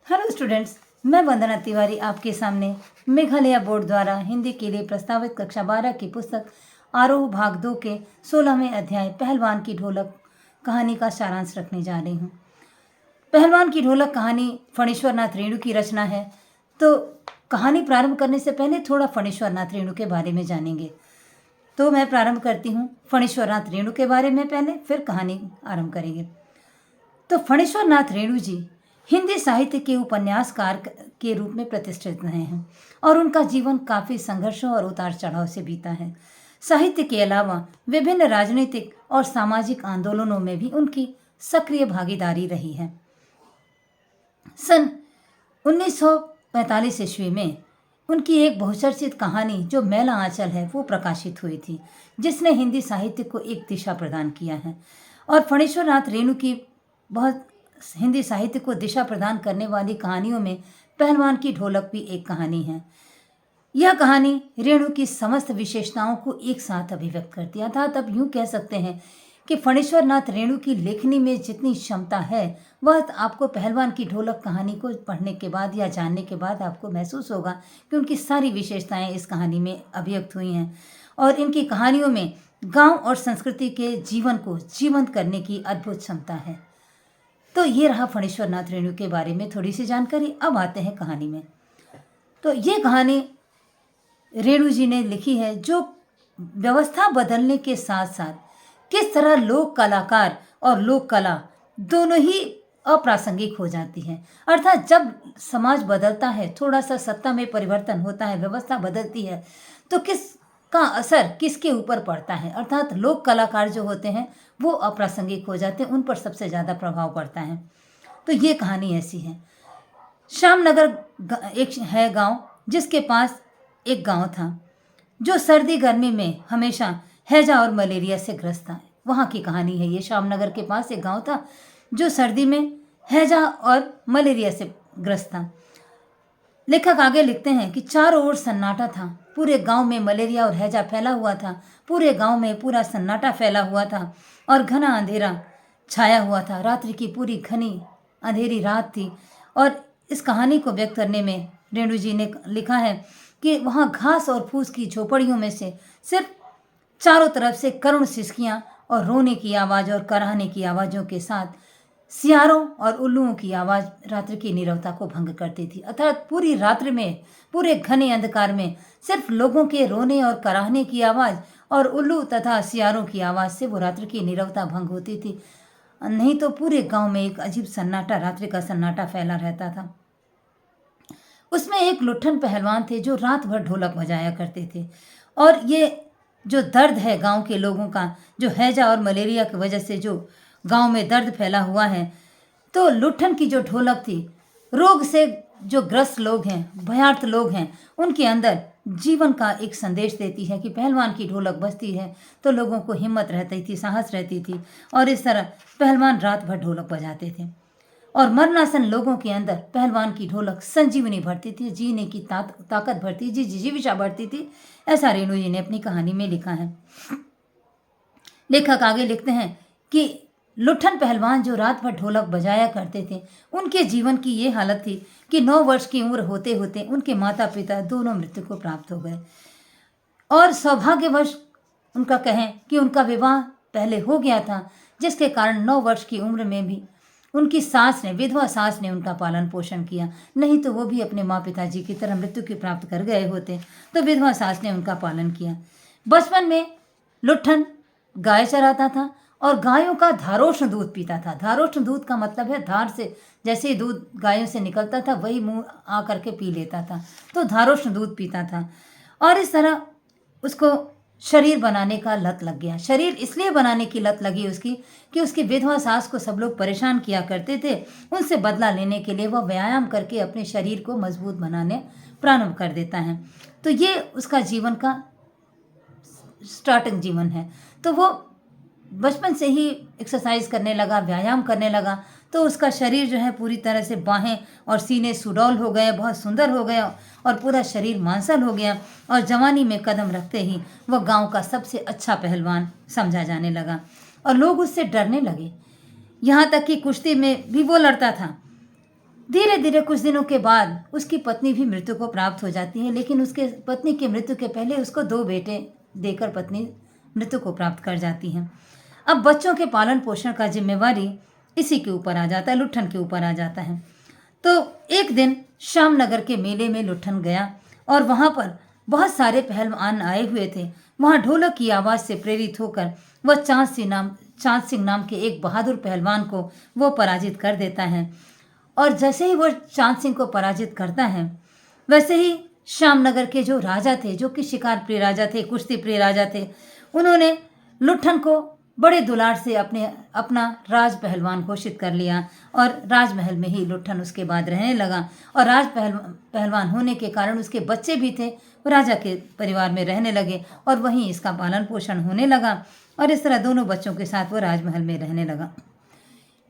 Hello students, मैं वंदना तिवारी आपके सामने मेघालय बोर्ड द्वारा हिंदी के लिए प्रस्तावित कक्षा 12 की पुस्तक आरोह भाग 2 के 16वें अध्याय पहलवान की ढोलक कहानी का सारांश रखने जा रही हूँ। पहलवान की ढोलक कहानी फणीश्वर नाथ रेणु की रचना है। तो कहानी प्रारंभ करने से पहले थोड़ा फणीश्वर नाथ रेणु के बारे में जानेंगे। तो मैं प्रारंभ करती हूँ फणीश्वर नाथ रेणु के बारे में पहले, फिर कहानी आरंभ करेंगे। तो फणीश्वर नाथ रेणु जी हिंदी साहित्य के उपन्यासकार के रूप में प्रतिष्ठित रहे हैं और उनका जीवन काफ़ी संघर्षों और उतार चढ़ाव से बीता है। साहित्य के अलावा विभिन्न राजनीतिक और सामाजिक आंदोलनों में भी उनकी सक्रिय भागीदारी रही है। सन 1945 ईस्वी में उनकी एक बहुचर्चित कहानी जो मैला आंचल है वो प्रकाशित हुई थी, जिसने हिंदी साहित्य को एक दिशा प्रदान किया है। और फणीश्वर नाथ रेणु की बहुत हिंदी साहित्य को दिशा प्रदान करने वाली कहानियों में पहलवान की ढोलक भी एक कहानी है। यह कहानी रेणु की समस्त विशेषताओं को एक साथ अभिव्यक्त करती है। अर्थात अब यूँ कह सकते हैं कि फणीश्वर नाथ रेणु की लेखनी में जितनी क्षमता है वह आपको पहलवान की ढोलक कहानी को पढ़ने के बाद या जानने के बाद आपको महसूस होगा कि उनकी सारी विशेषताएं इस कहानी में अभिव्यक्त हुई हैं और इनकी कहानियों में गांव और संस्कृति के जीवन को जीवंत करने की अद्भुत क्षमता है। तो ये रहा फणीश्वर नाथ रेणु के बारे में थोड़ी सी जानकारी। अब आते हैं कहानी में। तो ये कहानी रेणु जी ने लिखी है जो व्यवस्था बदलने के साथ साथ किस तरह लोक कलाकार और लोक कला दोनों ही अप्रासंगिक हो जाती है। अर्थात जब समाज बदलता है, थोड़ा सा सत्ता में परिवर्तन होता है, व्यवस्था बदलती है, तो किसका असर किसके ऊपर पड़ता है। अर्थात लोक कलाकार जो होते हैं वो अप्रासंगिक हो जाते हैं, उन पर सबसे ज़्यादा प्रभाव पड़ता है। तो ये कहानी ऐसी है। श्यामनगर एक है गांव, जिसके पास एक गांव था जो सर्दी गर्मी में हमेशा हैजा और मलेरिया से ग्रस्त था। वहाँ की कहानी है ये। श्यामनगर के पास एक गांव था जो सर्दी में हैजा और मलेरिया से ग्रस्त था। लेखक आगे लिखते हैं कि चारों ओर सन्नाटा था। पूरे गांव में मलेरिया और हैजा फैला हुआ था। पूरे गांव में पूरा सन्नाटा फैला हुआ था और घना अंधेरा छाया हुआ था। रात्रि की पूरी घनी अंधेरी रात थी। और इस कहानी को व्यक्त करने में रेणु जी ने लिखा है कि वहाँ घास और फूस की झोपड़ियों में से सिर्फ चारों तरफ से करुण सिसकियाँ और रोने की आवाज़ और कराहने की आवाज़ों के साथ सियारों और उल्लुओं की आवाज़ रात्रि की नीरवता को भंग करती थी। अर्थात पूरी रात्रि में, पूरे घने अंधकार में सिर्फ लोगों के रोने और कराहने की आवाज़ और उल्लू तथा सियारों की आवाज़ से वो रात्रि की नीरवता भंग होती थी। नहीं तो पूरे गांव में एक अजीब सन्नाटा, रात्रि का सन्नाटा फैला रहता था। उसमें एक लुट्ठन पहलवान थे जो रात भर ढोलक बजाया करते थे। और ये जो दर्द है गांव के लोगों का, जो हैजा और मलेरिया की वजह से जो गांव में दर्द फैला हुआ है, तो लुट्ठन की जो ढोलक थी, रोग से जो ग्रस्त लोग हैं, भयार्थ लोग हैं, उनके अंदर जीवन का एक संदेश देती है कि पहलवान की ढोलक बजती है तो लोगों को हिम्मत रहती थी, साहस रहती थी। और इस तरह पहलवान रात भर ढोलक बजाते थे और मरनासन लोगों के अंदर पहलवान की ढोलक संजीवनी भरती थी, जीने की ताकत भरती, जीविशा भरती थी। ऐसा रेणु जी ने अपनी कहानी में लिखा है। लेखक आगे लिखते हैं कि लुट्ठन पहलवान जो रात भर ढोलक बजाया करते थे, उनके जीवन की ये हालत थी कि 9 वर्ष की उम्र होते होते उनके माता पिता दोनों मृत्यु को प्राप्त हो गए। और सौभाग्यवश उनका कहें कि उनका विवाह पहले हो गया था, जिसके कारण 9 वर्ष की उम्र में भी उनकी सास ने, विधवा सास ने उनका पालन पोषण किया। नहीं तो वो भी अपने माँ पिताजी की तरह मृत्यु की प्राप्त कर गए होते। तो विधवा सास ने उनका पालन किया। बचपन में लुट्ठन गाय चराता था और गायों का धारोष्ण दूध पीता था। धारोष्ण दूध का मतलब है धार से जैसे ही दूध गायों से निकलता था वही मुंह आ करके पी लेता था। तो धारोष्ण दूध पीता था और इस तरह उसको शरीर बनाने का लत लग गया। शरीर इसलिए बनाने की लत लगी उसकी कि उसकी विधवा सास को सब लोग परेशान किया करते थे। उनसे बदला लेने के लिए वह व्यायाम करके अपने शरीर को मजबूत बनाने प्रारंभ कर देता है। तो ये उसका जीवन का स्टार्टिंग जीवन है। तो वो बचपन से ही एक्सरसाइज करने लगा, व्यायाम करने लगा। तो उसका शरीर जो है पूरी तरह से बाहें और सीने सुडौल हो गए, बहुत सुंदर हो गया और पूरा शरीर मांसल हो गया। और जवानी में कदम रखते ही वह गांव का सबसे अच्छा पहलवान समझा जाने लगा और लोग उससे डरने लगे। यहाँ तक कि कुश्ती में भी वो लड़ता था। धीरे धीरे कुछ दिनों के बाद उसकी पत्नी भी मृत्यु को प्राप्त हो जाती है, लेकिन उसके पत्नी की मृत्यु के पहले उसको 2 बेटे देकर पत्नी मृत्यु को प्राप्त कर जाती है। अब बच्चों के पालन पोषण का जिम्मेवारी इसी के ऊपर आ जाता है, लुट्ठन के ऊपर आ जाता है। तो एक दिन श्यामनगर के मेले में लुट्ठन गया और वहाँ पर बहुत सारे पहलवान आए हुए थे। वहाँ ढोलक की आवाज़ से प्रेरित होकर वह चाँद सिंह नाम के एक बहादुर पहलवान को वो पराजित कर देता है। और जैसे ही वो चाँद सिंह को पराजित करता है, वैसे ही श्यामनगर के जो राजा थे, जो कि शिकार प्रिय राजा थे, कुश्ती प्रिय राजा थे, उन्होंने लुट्ठन को बड़े दुलार से अपना राज पहलवान घोषित कर लिया और राजमहल में ही लुट्ठन उसके बाद रहने लगा। और पहलवान होने के कारण उसके बच्चे भी थे, वो राजा के परिवार में रहने लगे और वहीं इसका पालन पोषण होने लगा और इस तरह दोनों बच्चों के साथ वो राजमहल में रहने लगा।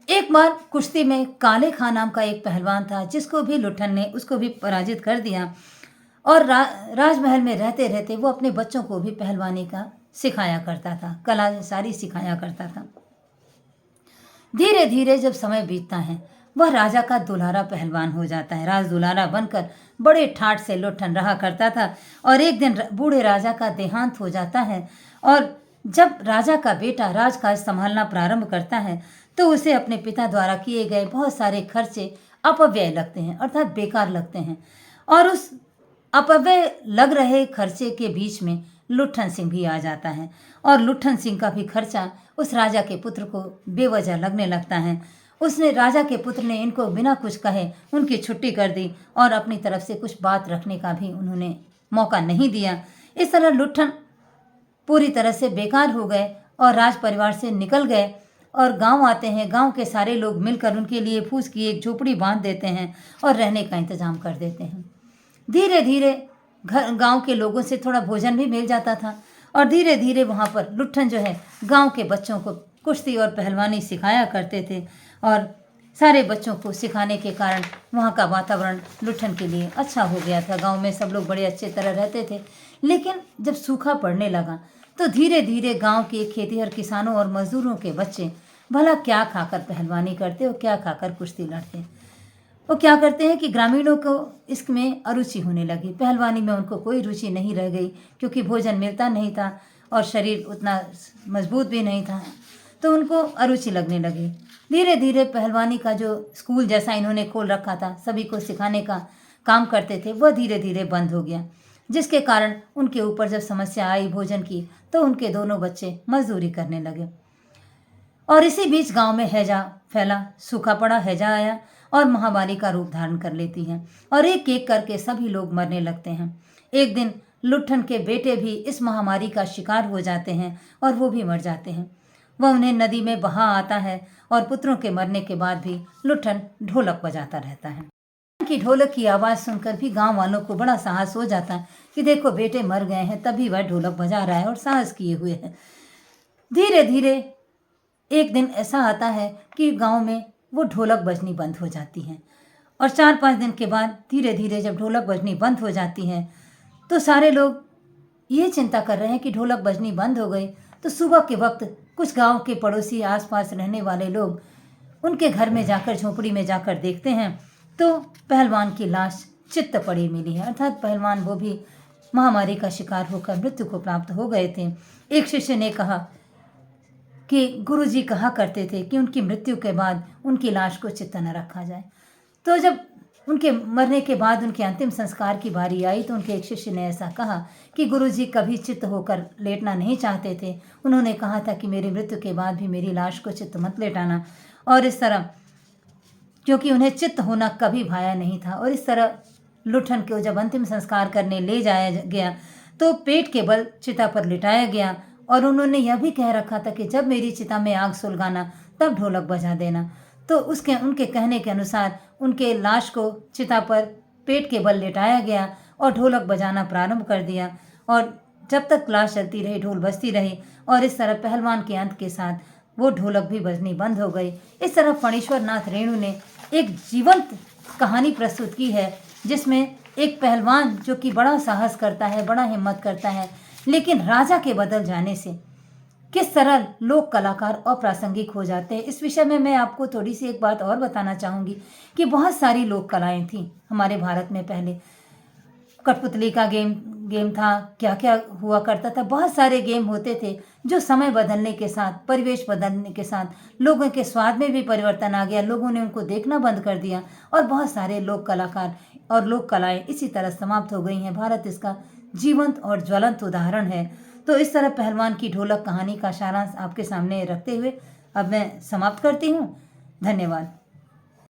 एक बार कुश्ती में काले खां नाम का एक पहलवान था, जिसको भी लुट्ठन ने उसको भी पराजित कर दिया और राजमहल में रहते रहते वो अपने बच्चों को भी पहलवानी का सिखाया करता था, कला सारी सिखाया करता था। धीरे धीरे जब समय बीतता है, वह राजा का दुलारा पहलवान हो जाता है। राज दुलारा बनकर बड़े ठाठ से लुट्ठन रहा करता था और एक दिन बूढ़े राजा का देहांत हो जाता है और जब राजा का बेटा राजकाज संभालना प्रारंभ करता है तो उसे अपने पिता द्वारा किए गए बहुत सारे खर्चे अपव्यय लगते हैं, अर्थात बेकार लगते हैं। और उस अपव्यय लग रहे खर्चे के बीच में लुट्ठन सिंह भी आ जाता है और लुट्ठन सिंह का भी खर्चा उस राजा के पुत्र को बेवजह लगने लगता है। उसने राजा के पुत्र ने इनको बिना कुछ कहे उनकी छुट्टी कर दी और अपनी तरफ से कुछ बात रखने का भी उन्होंने मौका नहीं दिया। इस तरह लुट्ठन पूरी तरह से बेकार हो गए और राज परिवार से निकल गए और गांव आते हैं। गांव के सारे लोग मिलकर उनके लिए फूस की एक झोपड़ी बांध देते हैं और रहने का इंतजाम कर देते हैं। धीरे धीरे गांव के लोगों से थोड़ा भोजन भी मिल जाता था और धीरे धीरे वहाँ पर लुट्ठन जो है गांव के बच्चों को कुश्ती और पहलवानी सिखाया करते थे और सारे बच्चों को सिखाने के कारण वहाँ का वातावरण लुट्ठन के लिए अच्छा हो गया था। गांव में सब लोग बड़े अच्छे तरह रहते थे। लेकिन जब सूखा पड़ने लगा तो धीरे धीरे गांव के खेतिहर किसानों और मजदूरों के बच्चे भला क्या खाकर पहलवानी करते और क्या खाकर कुश्ती लड़ते। वो क्या करते हैं कि ग्रामीणों को इसमें अरुचि होने लगी, पहलवानी में उनको कोई रुचि नहीं रह गई क्योंकि भोजन मिलता नहीं था और शरीर उतना मजबूत भी नहीं था, तो उनको अरुचि लगने लगी। धीरे धीरे पहलवानी का जो स्कूल जैसा इन्होंने खोल रखा था, सभी को सिखाने का काम करते थे, वह धीरे धीरे बंद हो गया, जिसके कारण उनके ऊपर जब समस्या आई भोजन की तो उनके दोनों बच्चे मजदूरी करने लगे। और इसी बीच गांव में हैजा फैला, सूखा पड़ा हैजा आया और महामारी का रूप धारण कर लेती है और एक एक करके सभी लोग मरने लगते हैं। एक दिन लुट्ठन के बेटे भी इस महामारी का शिकार हो जाते हैं और वो भी मर जाते हैं। वह उन्हें नदी में बहा आता है और पुत्रों के मरने के बाद भी लुट्ठन ढोलक बजाता रहता है। की ढोलक की आवाज़ सुनकर भी गांव वालों को बड़ा साहस हो जाता है कि देखो बेटे मर गए हैं, तभी वह ढोलक बजा रहा है और साहस किए हुए है। धीरे धीरे एक दिन ऐसा आता है कि गांव में वो ढोलक बजनी बंद हो जाती है और 4-5 दिन के बाद धीरे धीरे जब ढोलक बजनी बंद हो जाती है तो सारे लोग ये चिंता कर रहे हैं कि ढोलक बजनी बंद हो गई। तो सुबह के वक्त कुछ गांव के पड़ोसी आसपास रहने वाले लोग उनके घर में जाकर झोपड़ी में जाकर देखते हैं तो पहलवान की लाश चित्त पड़ी मिली है, अर्थात पहलवान वो भी महामारी का शिकार होकर मृत्यु को प्राप्त हो गए थे। एक शिष्य ने कहा कि गुरुजी कहा करते थे कि उनकी मृत्यु के बाद उनकी लाश को चित्त न रखा जाए। तो जब उनके मरने के बाद उनके अंतिम संस्कार की बारी आई तो उनके एक शिष्य ने ऐसा कहा कि गुरुजी कभी चित्त होकर लेटना नहीं चाहते थे। उन्होंने कहा था कि मेरी मृत्यु के बाद भी मेरी लाश को चित्त मत लेटाना, और इस तरह क्योंकि उन्हें चित्त होना कभी भाया नहीं था। और इस तरह लुट्ठन को जब अंतिम संस्कार करने ले जाया गया तो पेट के बल चिता पर लिटाया गया और उन्होंने यह भी कह रखा था कि जब मेरी चिता में आग सुलगाना तब ढोलक बजा देना। तो उनके कहने के अनुसार उनके लाश को चिता पर पेट के बल लेटाया गया और ढोलक बजाना प्रारंभ कर दिया और जब तक लाश चलती रही ढोल बजती रही और इस तरह पहलवान के अंत के साथ वो ढोलक भी बजनी बंद हो गई। इस तरह फणीश्वर नाथ रेणु ने एक जीवंत कहानी प्रस्तुत की है जिसमें एक पहलवान जो कि बड़ा साहस करता है, बड़ा हिम्मत करता है, लेकिन राजा के बदल जाने से किस तरह लोक कलाकार अप्रासंगिक हो जाते हैं। इस विषय में मैं आपको थोड़ी-सी एक बात और बताना चाहूँगी कि बहुत सारी लोक कलाएँ थीं हमारे भारत में पहले। कठपुतली का गेम गेम था, क्या-क्या हुआ करता था। बहुत सारे गेम होते थे जो समय बदलने के साथ, परिवेश बदलने के साथ, लोगों के स्वाद में भी परिवर्तन आ गया, लोगों ने उनको देखना बंद कर दिया और बहुत सारे लोक कलाकार और लोक कलाएँ इसी तरह समाप्त हो गई हैं। भारत इसका जीवंत और ज्वलंत उदाहरण है। तो इस तरह पहलवान की ढोलक कहानी का सारांश आपके सामने रखते हुए अब मैं समाप्त करती हूँ। धन्यवाद।